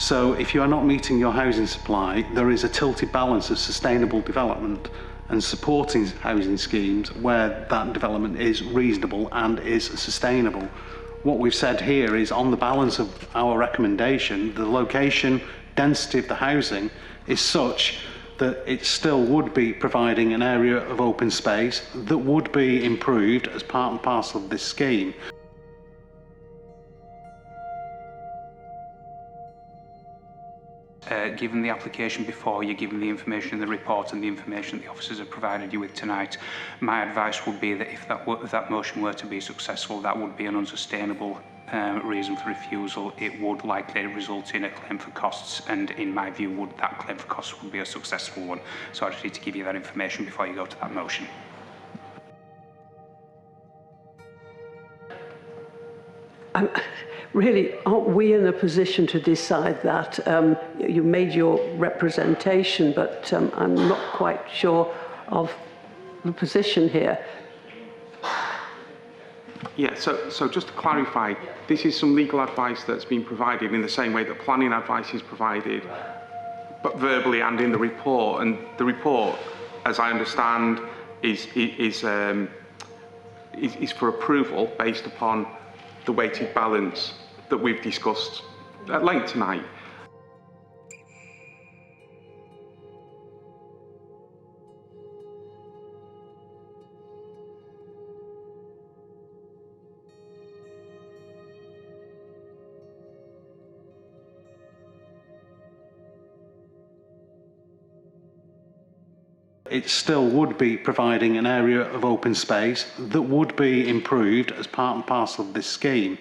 So if you are not meeting your housing supply, there is a tilted balance of sustainable development and supporting housing schemes where that development is reasonable and is sustainable. What we've said here is, on the balance of our recommendation, the location, density of the housing is such that it still would be providing an area of open space that would be improved as part and parcel of this scheme. Given the application before you, given the information in the report and the information the officers have provided you with tonight, my advice would be that if that motion were to be successful, that would be an unsustainable reason for refusal. It would likely result in a claim for costs, and in my view, that claim for costs would be a successful one. So I just need to give you that information before you go to that motion. Really, aren't we in a position to decide that? You made your representation, but I'm not quite sure of the position here. Yeah, so just to clarify, this is some legal advice that's been provided in the same way that planning advice is provided, but verbally and in the report. And the report, as I understand, is for approval based upon the weighted balance that we've discussed at length tonight. It still would be providing an area of open space that would be improved as part and parcel of this scheme.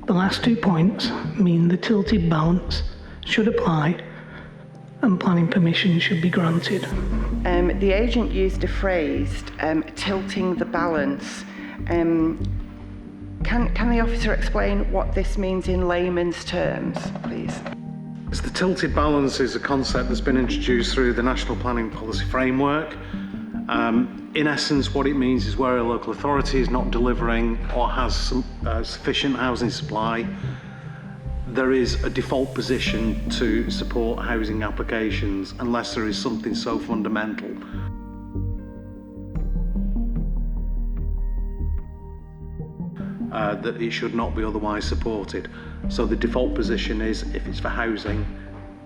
The last 2 points mean the tilted balance should apply and planning permission should be granted. The agent used a phrase, tilting the balance. Can the officer explain what this means in layman's terms, please? The tilted balance is a concept that's been introduced through the National Planning Policy Framework. In essence, what it means is where a local authority is not delivering or has sufficient housing supply, there is a default position to support housing applications unless there is something so fundamental. That it should not be otherwise supported. So the default position is, if it's for housing,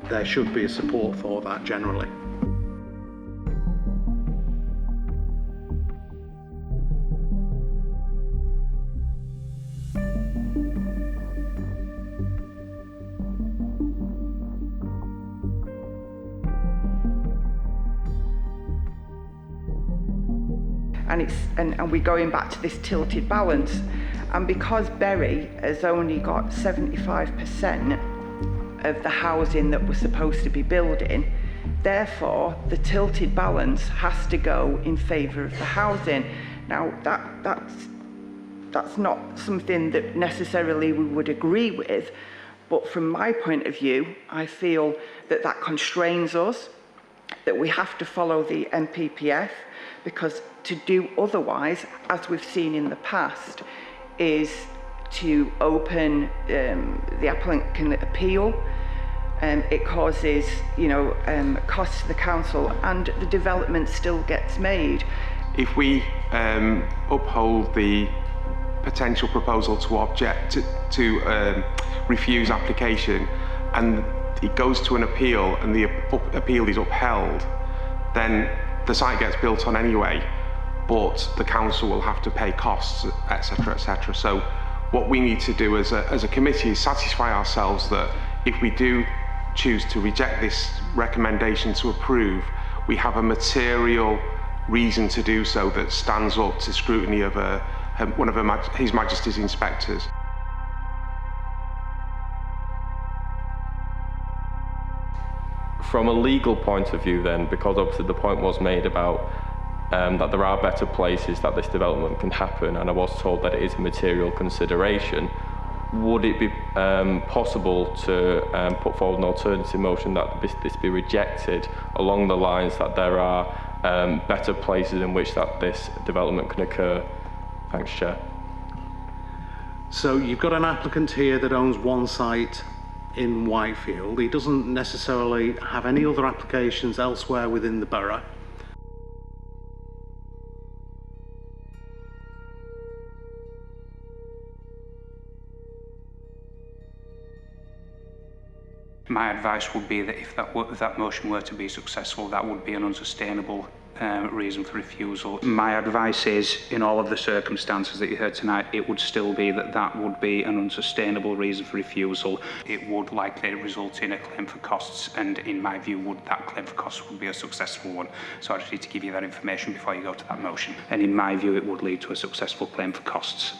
there should be a support for that generally. And we're going back to this tilted balance, and because Bury has only got 75% of the housing that we're supposed to be building, therefore the tilted balance has to go in favour of the housing. Now that's not something that necessarily we would agree with, but from my point of view, I feel that constrains us, that we have to follow the NPPF, because to do otherwise, as we've seen in the past, is to open, the applicant can appeal, it causes, costs to the council, and the development still gets made. If we uphold the potential proposal to object to refuse application, and it goes to an appeal and the appeal is upheld, then the site gets built on anyway, but the council will have to pay costs, etc., etc. So what we need to do as a committee is satisfy ourselves that if we do choose to reject this recommendation to approve, we have a material reason to do so that stands up to scrutiny of one of His Majesty's inspectors. From a legal point of view then, because obviously the point was made about that there are better places that this development can happen, and I was told that it is a material consideration, would it be possible to put forward an alternative motion that this be rejected along the lines that there are better places in which that this development can occur? Thanks, Chair. So you've got an applicant here that owns one site in Whitefield. He doesn't necessarily have any other applications elsewhere within the borough. My advice would be that if that motion were to be successful, that would be an unsustainable reason for refusal. My advice is, in all of the circumstances that you heard tonight, it would still be that would be an unsustainable reason for refusal. It would likely result in a claim for costs, and in my view, that claim for costs would be a successful one. So I just need to give you that information before you go to that motion. And in my view, it would lead to a successful claim for costs.